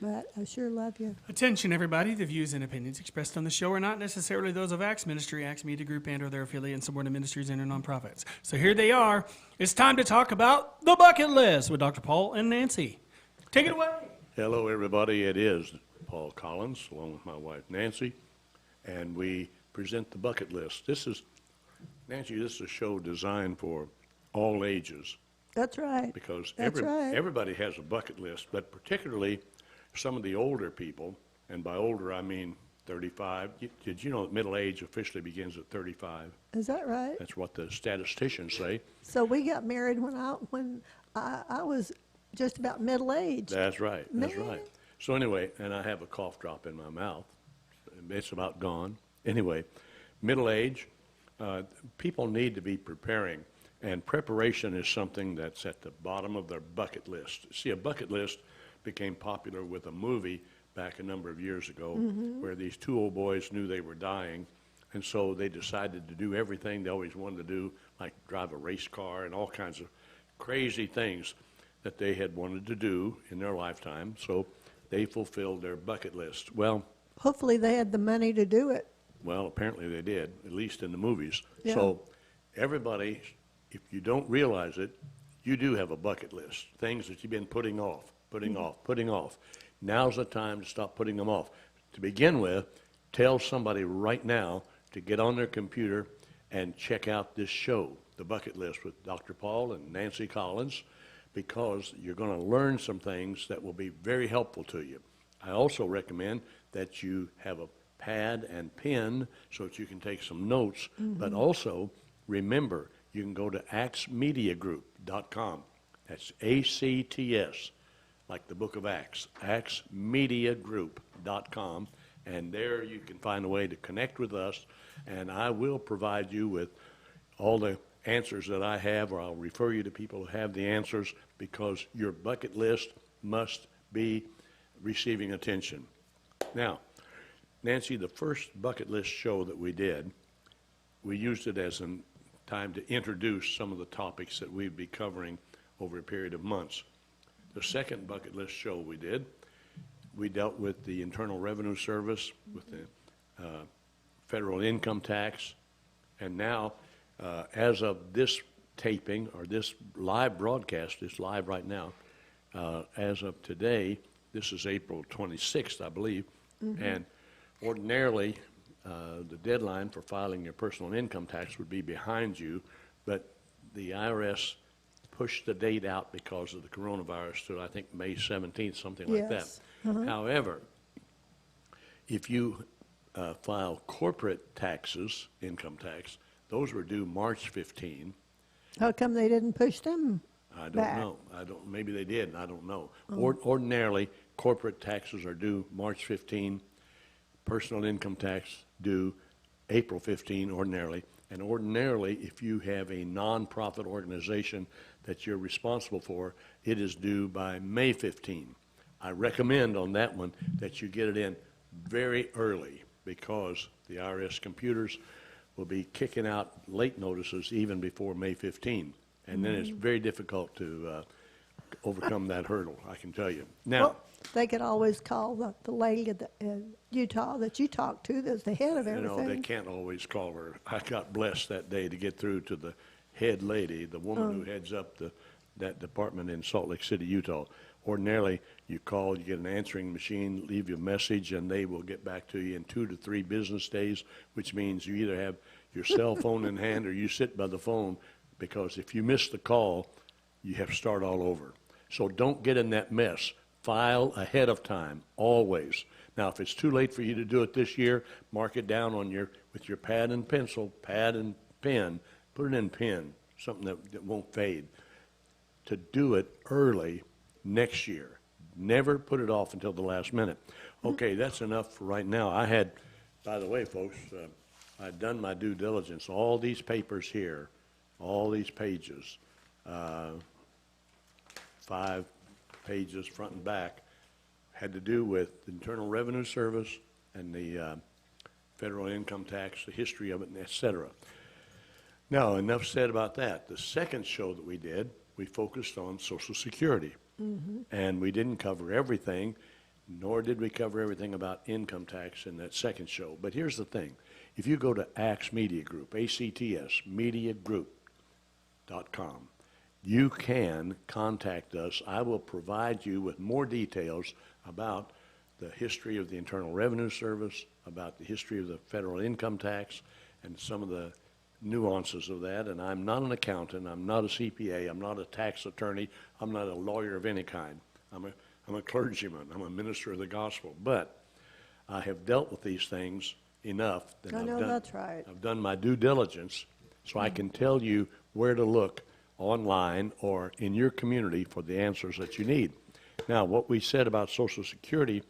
but I sure love you. Attention, everybody. The views and opinions expressed on the show are not necessarily those of Acts Ministry, Acts Media Group, and or their affiliate subordinate ministries and or nonprofits. So here they are. It's time to talk about the bucket list with Dr. Paul and Nancy. Take it away. Hello, everybody. It is Paul Collins, along with my wife, Nancy, and we present the bucket list. Nancy, this is a show designed for all ages. That's right. Because right. everybody has a bucket list, but particularly some of the older people, and by older I mean 35. Did you know that middle age officially begins at 35? Is that right? That's what the statisticians say. So we got married when I was just about middle age. That's right. That's Man. right. So anyway, and I have a cough drop in my mouth. It's about gone. Anyway, middle age, people need to be preparing. And preparation is something that's at the bottom of their bucket list. See, a bucket list became popular with a movie back a number of years ago where these two old boys knew they were dying, and so they decided to do everything they always wanted to do, like drive a race car and all kinds of crazy things that they had wanted to do in their lifetime, so they fulfilled their bucket list. Well, Hopefully they had the money to do it. well, apparently they did, at least in the movies. Yeah. So everybody, if you don't realize it, you do have a bucket list, things that you've been putting off, putting off. Now's the time to stop putting them off. To begin with, tell somebody right now to get on their computer and check out this show, The Bucket List with Dr. Paul and Nancy Collins, because you're going to learn some things that will be very helpful to you. I also recommend that you have a pad and pen so that you can take some notes, but also remember, you can go to actsmediagroup.com. That's ACTS, like the book of Acts, actsmediagroup.com, and there you can find a way to connect with us, and I will provide you with all the answers that I have, or I'll refer you to people who have the answers, because your bucket list must be receiving attention. Now, Nancy, the first bucket list show that we did, we used it as a time to introduce some of the topics that we'd be covering over a period of months. The second bucket list show we did, we dealt with the Internal Revenue Service, with the federal income tax, and now, as of this taping, or this live broadcast, it's live right now, as of today, this is April 26th, I believe, and ordinarily, the deadline for filing your personal income tax would be behind you, but the IRS pushed the date out because of the coronavirus to, I think, May 17th, something like that. Yes. Uh-huh. However, if you file corporate taxes, income tax, those were due March 15. How come they didn't push them I don't back? know. Maybe they did. I don't know. Ordinarily, corporate taxes are due March 15. Personal income tax due April 15 ordinarily. And ordinarily, if you have a nonprofit organization that you're responsible for, it is due by May 15. I recommend on that one that you get it in very early, because the IRS computers will be kicking out late notices even before May 15. And then it's very difficult to overcome that hurdle, I can tell you. Now, Well, they could always call the lady in Utah that you talked to, that's the head of you everything. know, they can't always call her. I got blessed that day to get through to the head lady, the woman who heads up that department in Salt Lake City, Utah. Ordinarily, you call, you get an answering machine, leave your message, and they will get back to you in 2 to 3 business days, which means you either have your cell phone in hand or you sit by the phone, because if you miss the call, you have to start all over. So don't get in that mess. File ahead of time, always. Now, if it's too late for you to do it this year, mark it down on with your pad and pencil, pad and pen, put it in pen, something that won't fade, to do it early next year. Never put it off until the last minute. Okay, that's enough for right now. By the way, folks, I'd done my due diligence. All these papers here, all these pages, 5 pages front and back, had to do with the Internal Revenue Service and the federal income tax, the history of it, et cetera. Now, enough said about that. The second show that we did, we focused on Social Security. And we didn't cover everything. nor did we cover everything about income tax in that second show. But here's the thing. If you go to ACTS Media Group, ACTS, mediagroup.com, you can contact us. I will provide you with more details about the history of the Internal Revenue Service, about the history of the federal income tax, and some of the nuances of that. And I'm not an accountant. I'm not a CPA. I'm not a tax attorney. I'm not a lawyer of any kind. I'm a clergyman. I'm a minister of the gospel. But I have dealt with these things enough that I know that's right. I've done my due diligence, so I can tell you where to look online or in your community for the answers that you need. Now, what we said about Social Security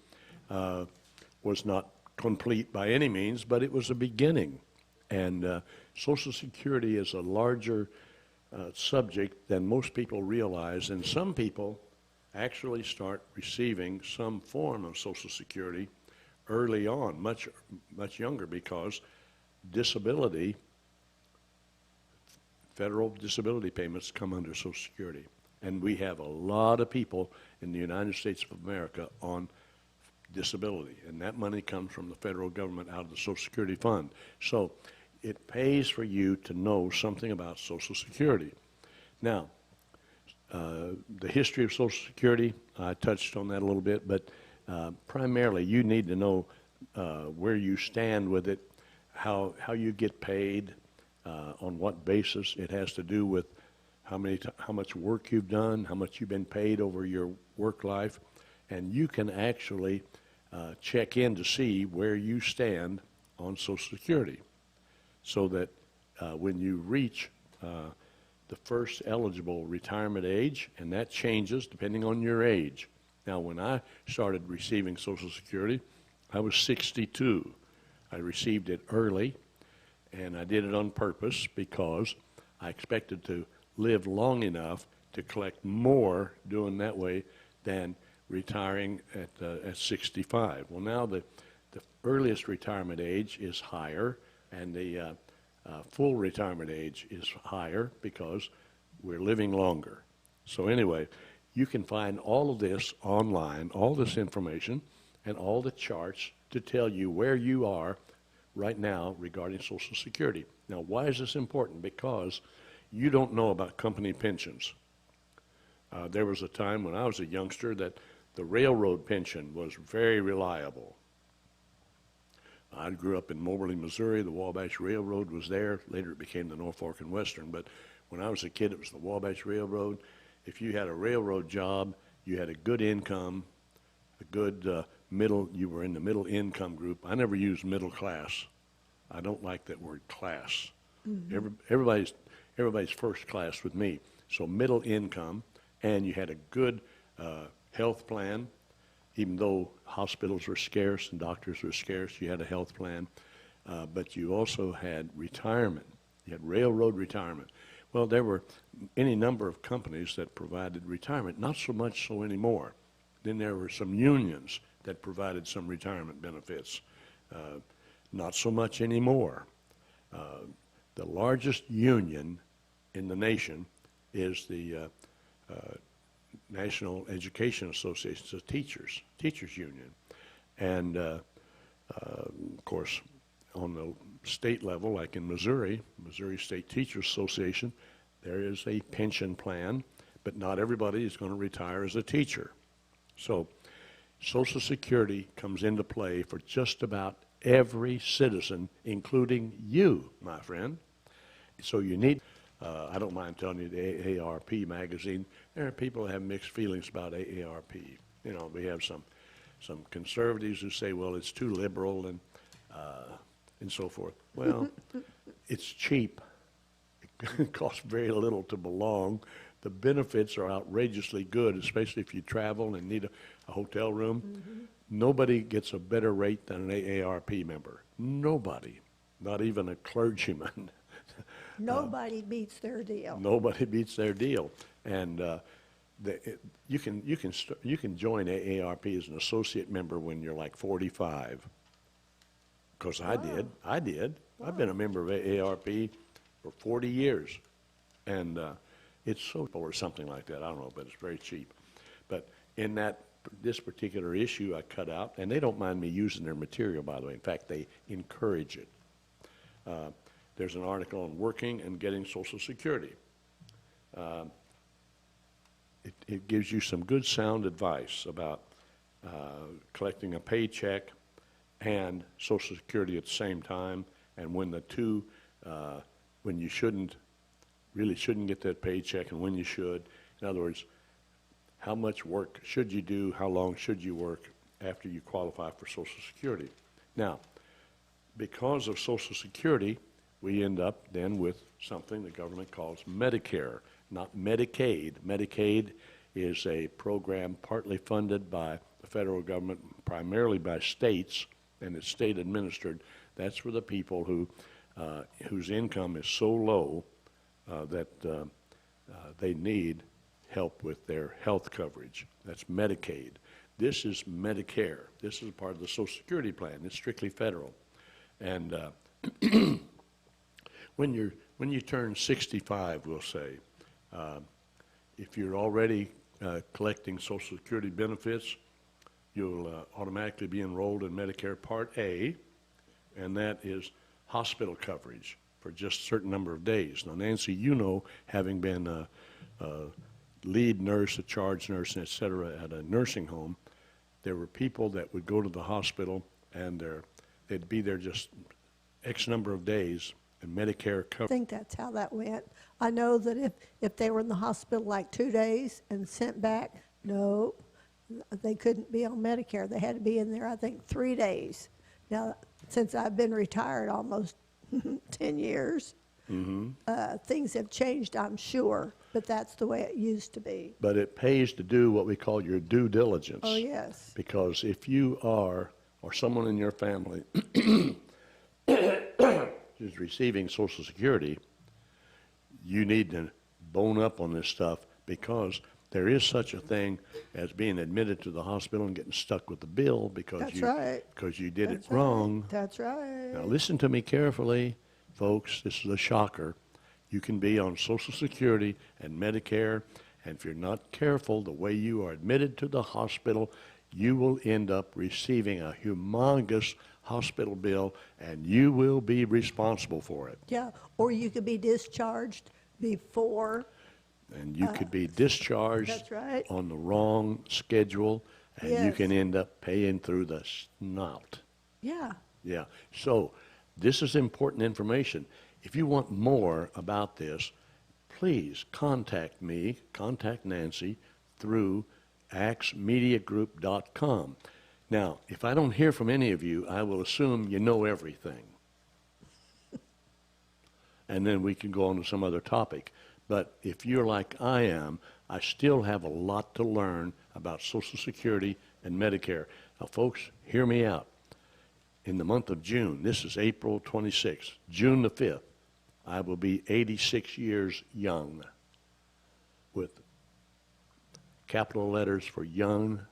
was not complete by any means, but it was a beginning. And Social Security is a larger subject than most people realize, and some people actually start receiving some form of Social Security early on, much younger, because disability, federal disability payments come under Social Security. And we have a lot of people in the United States of America on disability, and that money comes from the federal government out of the Social Security fund. So it pays for you to know something about Social Security. Now, the history of Social Security, I touched on that a little bit, but primarily you need to know where you stand with it, how you get paid, on what basis. It has to do with how much work you've done, how much you've been paid over your work life, and you can actually check in to see where you stand on Social Security, so that when you reach the first eligible retirement age, and that changes depending on your age. Now, when I started receiving Social Security, I was 62. I received it early, and I did it on purpose because I expected to live long enough to collect more doing that way than retiring at 65. Well, now the earliest retirement age is higher, and the full retirement age is higher because we're living longer. So anyway, you can find all of this online, all this information, and all the charts to tell you where you are right now regarding Social Security. Now, why is this important? Because you don't know about company pensions. There was a time when I was a youngster that the railroad pension was very reliable. I grew up in Moberly, Missouri. The Wabash Railroad was there. Later it became the Norfolk and Western, but when I was a kid, it was the Wabash Railroad. If you had a railroad job, you had a good income, a good you were in the middle income group. I never used middle class. I don't like that word class. Mm-hmm. Everybody's first class with me. So middle income, and you had a good health plan. Even though hospitals were scarce and doctors were scarce, you had a health plan. But you also had retirement. You had railroad retirement. Well, there were any number of companies that provided retirement, not so much so anymore. Then there were some unions that provided some retirement benefits. Not so much anymore. The largest union in the nation is the National Education Association, so teachers union. And of course, on the state level, like in Missouri State Teachers Association, there is a pension plan, but not everybody is going to retire as a teacher. So Social Security comes into play for just about every citizen, including you, my friend. So you need, I don't mind telling you, the AARP magazine, there are people who have mixed feelings about AARP. You know, we have some conservatives who say, well, it's too liberal and so forth. Well, it's cheap. It costs very little to belong. The benefits are outrageously good, especially if you travel and need a hotel room. Mm-hmm. Nobody gets a better rate than an AARP member. Nobody, not even a clergyman. Nobody beats their deal. Nobody beats their deal. And you can join AARP as an associate member when you're like 45. Because I did. Wow. I've been a member of AARP for 40 years. And it's so, or something like that. I don't know, but it's very cheap. But in that this particular issue I cut out, and they don't mind me using their material, by the way. In fact, they encourage it. There's an article on working and getting Social Security. It gives you some good sound advice about collecting a paycheck and Social Security at the same time, and when the two, when you really shouldn't get that paycheck and when you should. In other words, how much work should you do, how long should you work after you qualify for Social Security. Now, because of Social Security, we end up then with something the government calls Medicare, not Medicaid. Medicaid is a program partly funded by the federal government, primarily by states, and it's state administered. That's for the people who whose income is so low that they need help with their health coverage. That's Medicaid. This is Medicare. This is part of the Social Security plan. It's strictly federal. And when you turn 65, we'll say, if you're already collecting Social Security benefits, you'll automatically be enrolled in Medicare Part A, and that is hospital coverage for just a certain number of days. Now, Nancy, you know, having been a lead nurse, a charge nurse, et cetera, at a nursing home, there were people that would go to the hospital and they'd be there just X number of days, and Medicare I covered. think that's how that went. I know that if they were in the hospital like 2 days and sent back, no, they couldn't be on Medicare. They had to be in there, I think, 3 days. Now, since I've been retired almost 10 years, things have changed, I'm sure, but that's the way it used to be. But it pays to do what we call your due diligence. Oh, yes. Because if you are, or someone in your family is receiving Social Security, you need to bone up on this stuff, because there is such a thing as being admitted to the hospital and getting stuck with the bill because That's right. because you did That's it wrong. Right. That's right. Now listen to me carefully, folks. This is a shocker. You can be on Social Security and Medicare, and if you're not careful, the way you are admitted to the hospital, you will end up receiving a humongous hospital bill, and you will be responsible for it. Yeah, or you could be discharged before. And you could be discharged That's right. on the wrong schedule, and you Yes. can end up paying through the snout. Yeah. Yeah. So this is important information. If you want more about this, please contact me, contact Nancy through axmediagroup.com. Now, if I don't hear from any of you, I will assume you know everything. And then we can go on to some other topic. But if you're like I am, I still have a lot to learn about Social Security and Medicare. Now, folks, hear me out. In the month of June, this is April 26th, June the 5th, I will be 86 years young, with capital letters for young,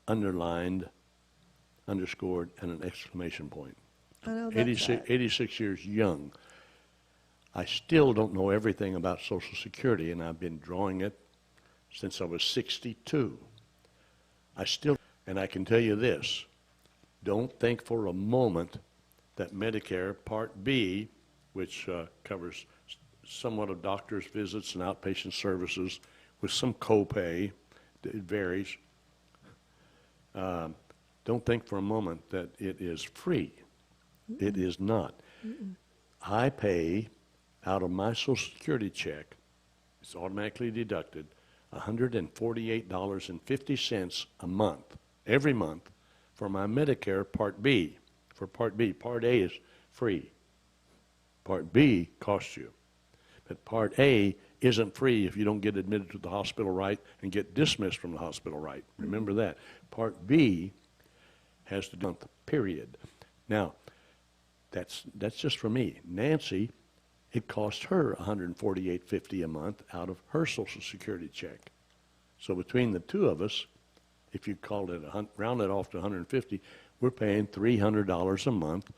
underlined, underscored, and an exclamation point. I know that's 86, right. 86 years young. I still don't know everything about Social Security, and I've been drawing it since I was 62. And I can tell you this, don't think for a moment that Medicare Part B, which covers somewhat of doctor's visits and outpatient services with some copay, it varies, don't think for a moment that it is free. It is not. I pay out of my Social Security check, it's automatically deducted, $148.50 a month, every month, for my Medicare Part B. For Part B, Part A is free. Part B costs you. But Part A isn't free if you don't get admitted to the hospital right and get dismissed from the hospital right. Remember that. Part B has to do with the period. Now, that's just for me. Nancy, it cost her $148.50 a month out of her Social Security check. So between the two of us, if you called it, round it off to 150, we're paying $300 a month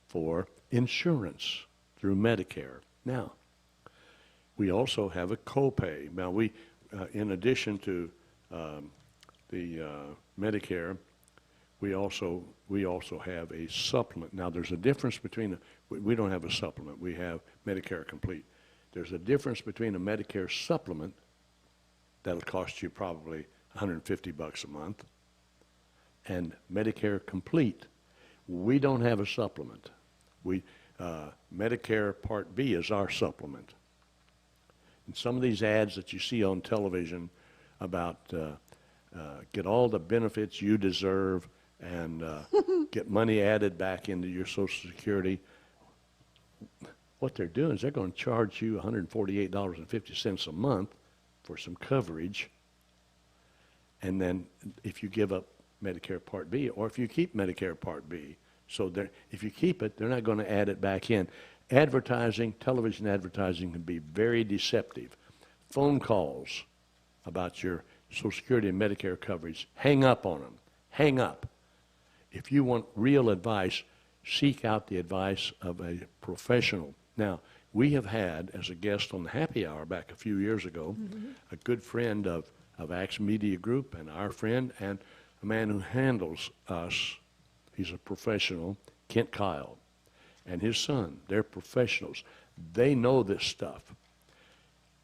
for insurance through Medicare. Now, we also have a copay. Now, we, in addition to Medicare, we also have a supplement. Now, there's a difference between, we don't have a supplement. We have Medicare Complete. There's a difference between a Medicare supplement that'll cost you probably $150 a month and Medicare Complete. We don't have a supplement. Medicare Part B is our supplement. And some of these ads that you see on television about get all the benefits you deserve and get money added back into your Social Security, what they're doing is they're going to charge you $148.50 a month for some coverage. And then if you give up Medicare Part B, or if you keep Medicare Part B, so if you keep it, they're not going to add it back in. Advertising, television advertising can be very deceptive. Phone calls about your Social Security and Medicare coverage, hang up on them. Hang up. If you want real advice, seek out the advice of a professional. Now, we have had, as a guest on the Happy Hour back a few years ago, a good friend of Axe Media Group and our friend, and a man who handles us. He's a professional, Kent Kyle, and his son. They're professionals. They know this stuff.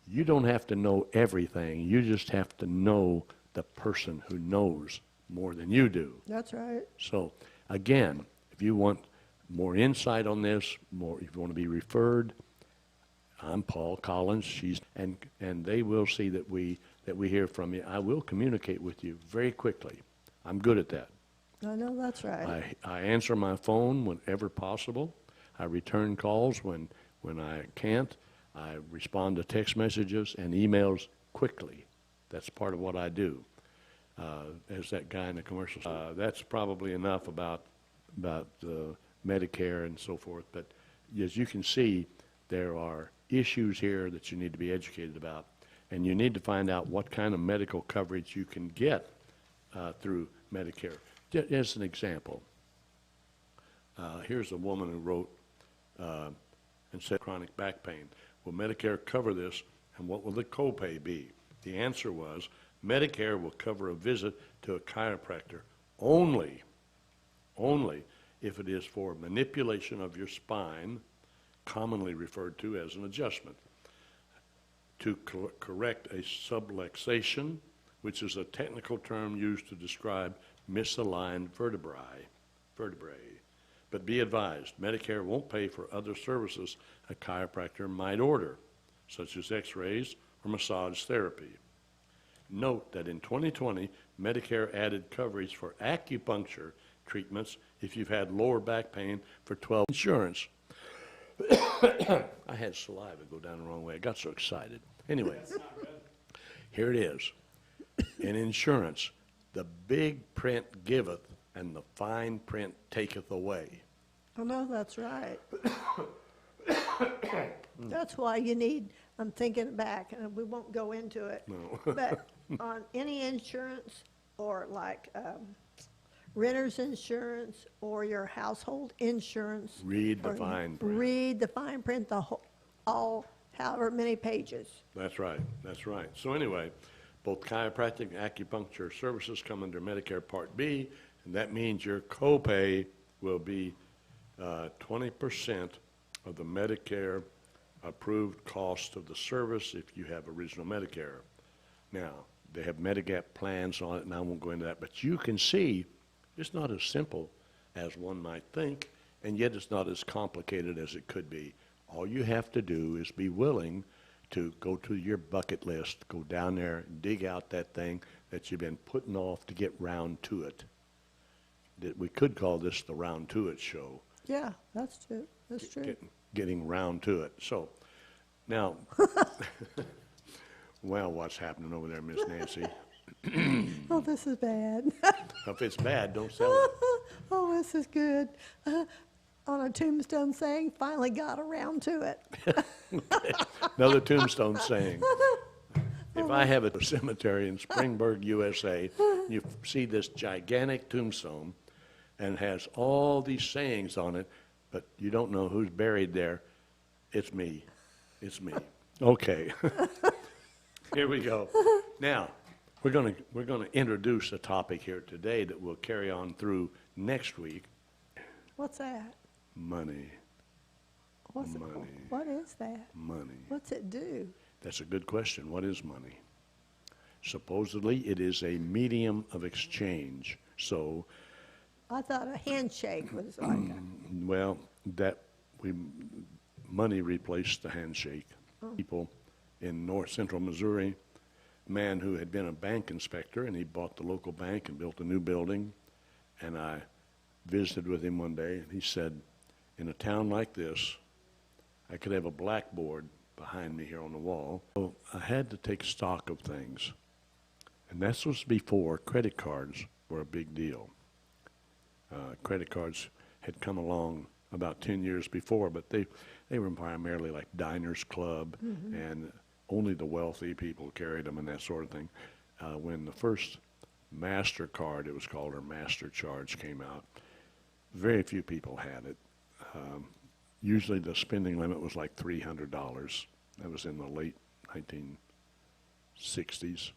You don't have to know everything. You just have to know the person who knows more than you do. That's right. So, again, if you want more insight on this, if you want to be referred, I'm Paul Collins. And they will see that we hear from you. I will communicate with you very quickly. I'm good at that. I know that's right. I answer my phone whenever possible. I return calls when I can't. I respond to text messages and emails quickly. That's part of what I do. As that guy in the commercial. That's probably enough about Medicare and so forth. But as you can see, there are issues here that you need to be educated about, and you need to find out what kind of medical coverage you can get through Medicare. As an example, here's a woman who wrote and said chronic back pain. Will Medicare cover this, and what will the copay be? The answer was Medicare will cover a visit to a chiropractor only if it is for manipulation of your spine, commonly referred to as an adjustment, to correct a subluxation, which is a technical term used to describe misaligned vertebrae. But be advised, Medicare won't pay for other services a chiropractor might order, such as x-rays or massage therapy. Note that in 2020, Medicare added coverage for acupuncture treatments if you've had lower back pain for 12 insurance. I had saliva go down the wrong way. I got so excited. Anyway, here it is. In insurance, the big print giveth, and the fine print taketh away. I know that's right. That's why you need, I'm thinking back, and we won't go into it. No. But on any insurance or like renter's insurance or your household insurance. Read the fine print. Read the fine print, all however many pages. That's right. That's right. So anyway, both chiropractic and acupuncture services come under Medicare Part B, and that means your copay will be 20% of the Medicare approved cost of the service if you have original Medicare. Now, they have Medigap plans on it, and I won't go into that, but you can see it's not as simple as one might think, and yet it's not as complicated as it could be. All you have to do is be willing to go to your bucket list, go down there, dig out that thing that you've been putting off to get round to it. We could call this the Round to It show. Yeah, that's true. That's true. Getting round to it. So, now, well, what's happening over there, Miss Nancy? Oh, this is bad. If it's bad, don't sell it. Oh, this is good. On a tombstone saying, finally got around to it. Another tombstone saying. If I have a cemetery in Springburg, USA, you see this gigantic tombstone and has all these sayings on it, but you don't know who's buried there, it's me. It's me. Okay. Here we go. Now, We're going to introduce a topic here today that we'll carry on through next week. What's that? Money. What's Money. What is that? Money. What's it do? That's a good question. What is money? Supposedly, it is a medium of exchange. So, I thought a handshake was like a, well, money replaced the handshake. People in north central Missouri, a man who had been a bank inspector, and he bought the local bank and built a new building. And I visited with him one day, and he said, in a town like this, I could have a blackboard behind me here on the wall. So I had to take stock of things. And that was before credit cards were a big deal. Credit cards had come along about 10 years before, but they were primarily like Diners Club, and only the wealthy people carried them and that sort of thing. When the first MasterCard, it was called, or Master Charge, came out, very few people had it. Usually the spending limit was like $300. That was in the late 1960s.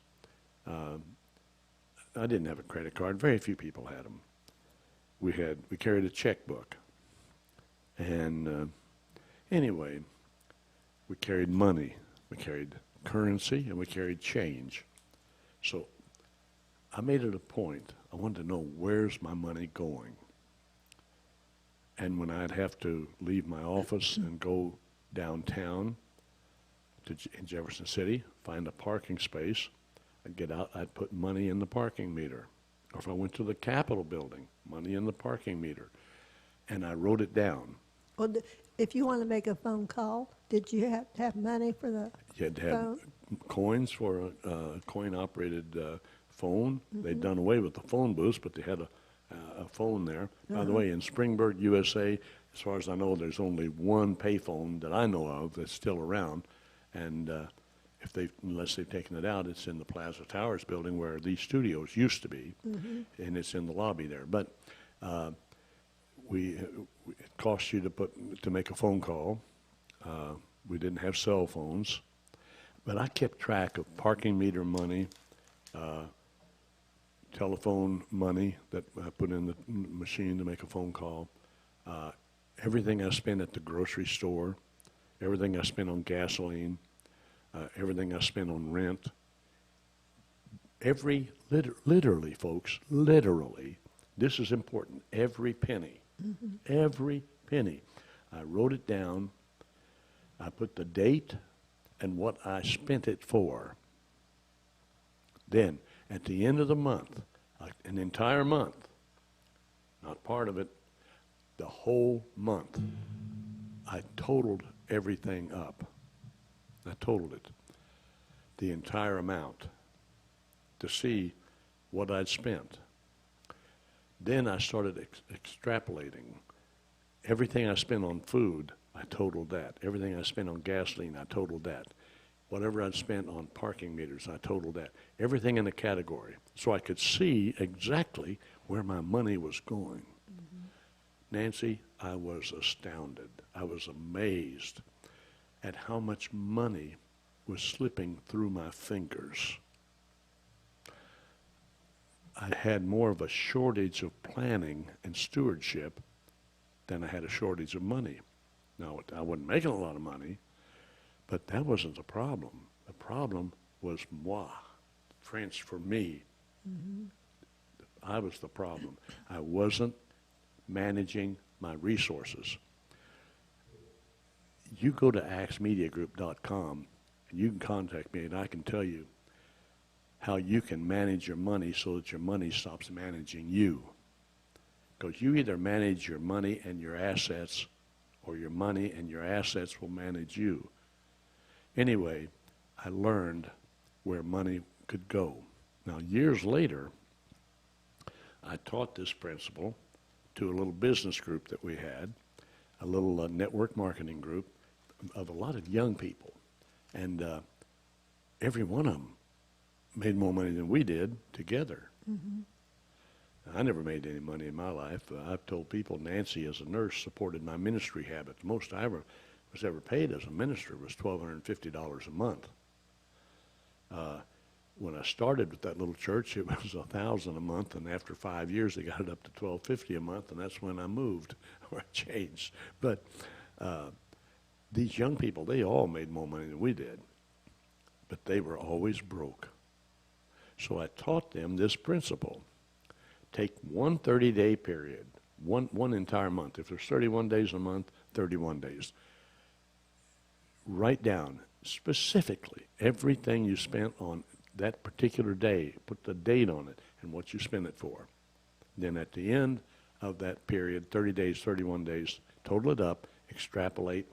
I didn't have a credit card. Very few people had them. We carried a checkbook. And anyway, we carried money. We carried currency, and we carried change. So I made it a point. I wanted to know, where's my money going? And when I'd have to leave my office and go downtown in Jefferson City, find a parking space, I'd get out, I'd put money in the parking meter. Or if I went to the Capitol building, money in the parking meter. And I wrote it down. well, if you want to make a phone call, did you have to have money for the You had to have phone? coins for a coin-operated phone. They'd done away with the phone booths, but they had a phone there. By the way, in Springburg, USA, as far as I know, there's only one payphone that I know of that's still around. And unless they've taken it out, it's in the Plaza Towers building where these studios used to be, and it's in the lobby there. But it cost you to make a phone call. We didn't have cell phones, but I kept track of parking meter money, telephone money that I put in the machine to make a phone call, everything I spent at the grocery store, everything I spent on gasoline, everything I spent on rent. Literally, folks, literally, this is important, every penny, every penny. I wrote it down. I put the date and what I spent it for. Then, at the end of the month, an entire month, not part of it, the whole month, I totaled everything up. I totaled it, the entire amount, to see what I'd spent. Then I started extrapolating. Everything I spent on food, I totaled that. Everything I spent on gasoline, I totaled that. Whatever I'd spent on parking meters, I totaled that. Everything in the category. So I could see exactly where my money was going. Nancy, I was astounded. I was amazed at how much money was slipping through my fingers. I had more of a shortage of planning and stewardship than I had a shortage of money. Now, I wasn't making a lot of money, but that wasn't the problem. The problem was moi, French for me. I was the problem. I wasn't managing my resources. You go to axmediagroup.com and you can contact me, and I can tell you how you can manage your money so that your money stops managing you. Because you either manage your money and your assets, or your money and your assets will manage you. Anyway, I learned where money could go. Now, years later, I taught this principle to a little business group that we had, a little network marketing group of a lot of young people. And every one of them made more money than we did together. I never made any money in my life. I've told people Nancy, as a nurse, supported my ministry habit. The most I was ever paid as a minister was $1,250 a month. when I started with that little church, it was $1,000 a month, and after 5 years, they got it up to $1,250 a month, and that's when I moved or I changed. But these young people, they all made more money than we did, but they were always broke. So I taught them this principle. Take one 30-day period, one entire month. If there's 31 days in a month, 31 days. Write down specifically everything you spent on that particular day. Put the date on it and what you spent it for. Then at the end of that period, 30 days, 31 days, total it up, extrapolate,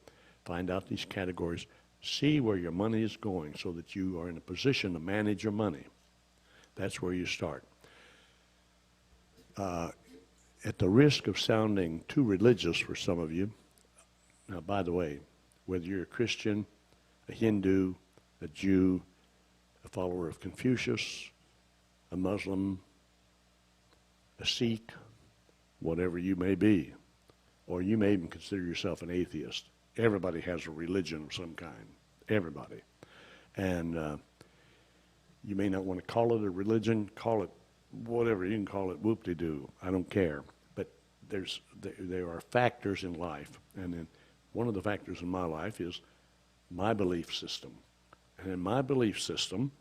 find out these categories, see where your money is going so that you are in a position to manage your money. That's where you start. At the risk of sounding too religious for some of you, now, by the way, whether you're a Christian, a Hindu, a Jew, a follower of Confucius, a Muslim, a Sikh, whatever you may be, or you may even consider yourself an atheist. Everybody has a religion of some kind. Everybody. And you may not want to call it a religion, call it whatever. You can call it whoop-de-doo. I don't care. But there are factors in life. And then one of the factors in my life is my belief system. And in my belief system,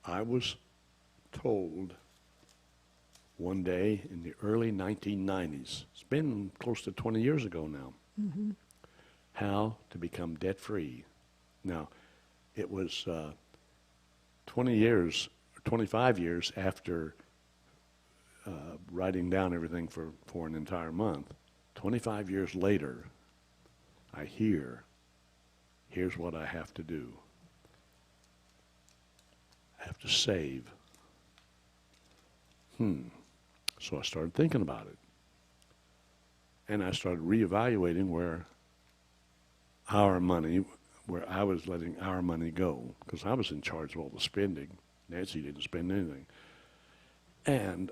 I was told one day in the early 1990s, it's been close to 20 years ago now, how to become debt-free. Now, it was 20 years, 25 years after writing down everything for an entire month. 25 years later, I here's what I have to do. I have to save. So I started thinking about it. And I started reevaluating where I was letting our money go, because I was in charge of all the spending. Nancy didn't spend anything. And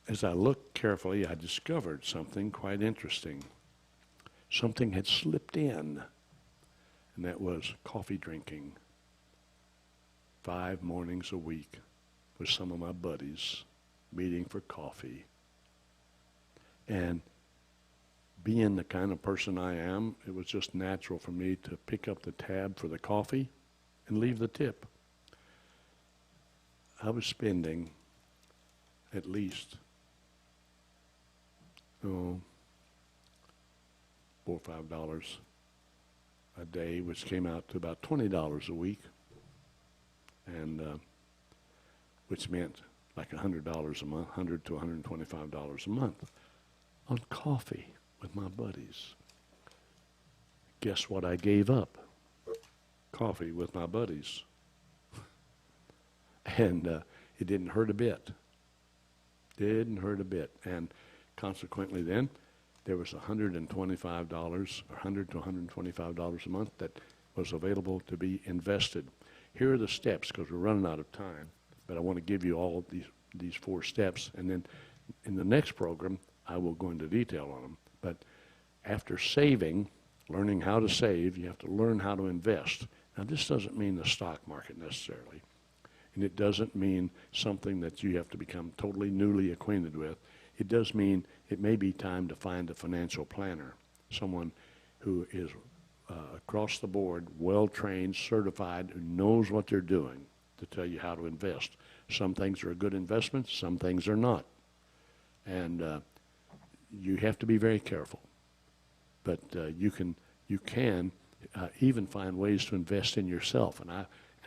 as I looked carefully, I discovered something quite interesting. Something had slipped in, and that was coffee drinking. 5 mornings a week with some of my buddies, meeting for coffee. And being the kind of person I am, it was just natural for me to pick up the tab for the coffee and leave the tip. I was spending at least $4 or $5 a day, which came out to about $20 a week, and which meant like $100 a month, $100 to $125 a month on coffee with my buddies. Guess what I gave up? Coffee with my buddies. And it didn't hurt a bit. Didn't hurt a bit. And consequently then, there was $125 or $100 to $125 a month that was available to be invested. Here are the steps, because we're running out of time, but I want to give you all these 4 steps, and then in the next program, I will go into detail on them. But after saving, learning how to save, you have to learn how to invest. Now, this doesn't mean the stock market necessarily, and it doesn't mean something that you have to become totally newly acquainted with. It does mean it may be time to find a financial planner, someone who is across the board, well-trained, certified, who knows what they're doing to tell you how to invest. Some things are good investments, some things are not. And you have to be very careful. But you can even find ways to invest in yourself. And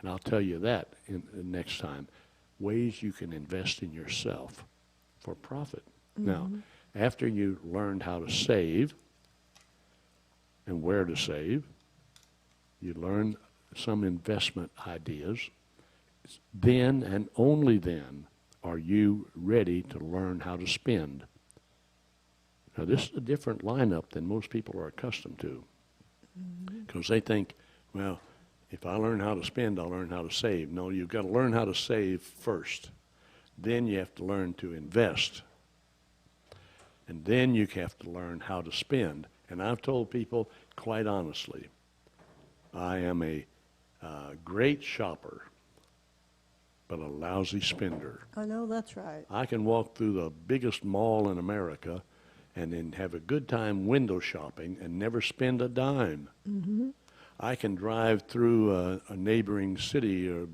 I'll tell you that in next time. Ways you can invest in yourself for profit. Now, after you learned how to save and where to save, you learn some investment ideas, then and only then are you ready to learn how to spend. Now, this is a different lineup than most people are accustomed to, because they think, well, if I learn how to spend, I'll learn how to save. No, you've got to learn how to save first. Then you have to learn to invest. And then you have to learn how to spend. And I've told people, quite honestly, I am a great shopper, but a lousy spender. I know that's right. I can walk through the biggest mall in America and then have a good time window shopping and never spend a dime. I can drive through a neighboring city or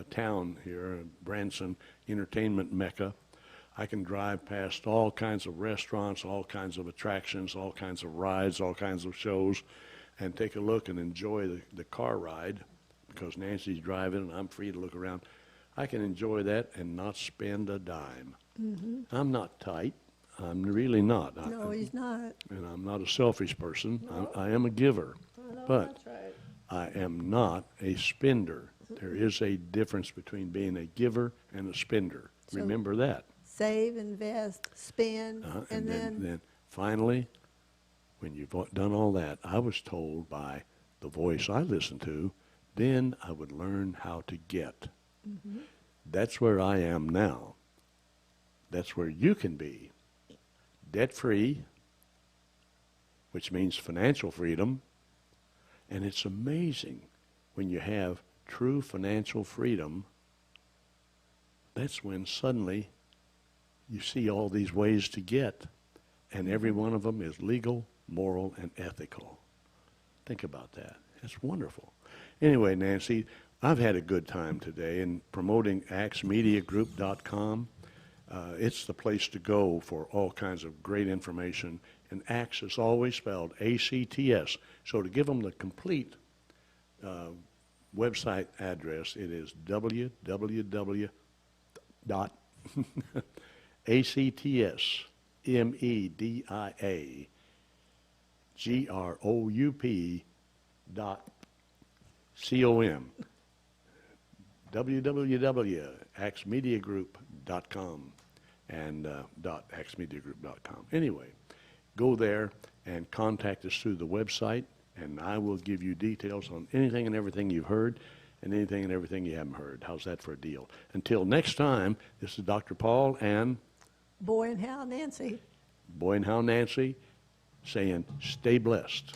town here, Branson, entertainment mecca. I can drive past all kinds of restaurants, all kinds of attractions, all kinds of rides, all kinds of shows, and take a look and enjoy the car ride because Nancy's driving and I'm free to look around. I can enjoy that and not spend a dime. I'm not tight. I'm really not. No, he's not. And I'm not a selfish person. I am a giver. I know But that's right. I am not a spender. There is a difference between being a giver and a spender. So- Remember that. Save, invest, spend, And and then finally, when you've done all that, I was told by the voice I listened to, then I would learn how to get. That's where I am now. That's where you can be. Debt-free, which means financial freedom. And it's amazing when you have true financial freedom, that's when suddenly you see all these ways to get, and every one of them is legal, moral, and ethical. Think about that. It's wonderful. Anyway, Nancy, I've had a good time today in promoting AXMediaGroup.com. It's the place to go for all kinds of great information. And ACTS is always spelled ACTS. So to give them the complete website address, it is www.ACTSMEDIAGROUP.com. www.axmediagroup.com and .axmediagroup.com. Anyway, go there and contact us through the website, and I will give you details on anything and everything you've heard and anything and everything you haven't heard. How's that for a deal? Until next time, this is Dr. Paul and Boy and how Nancy. Boy and How Nancy saying, stay blessed.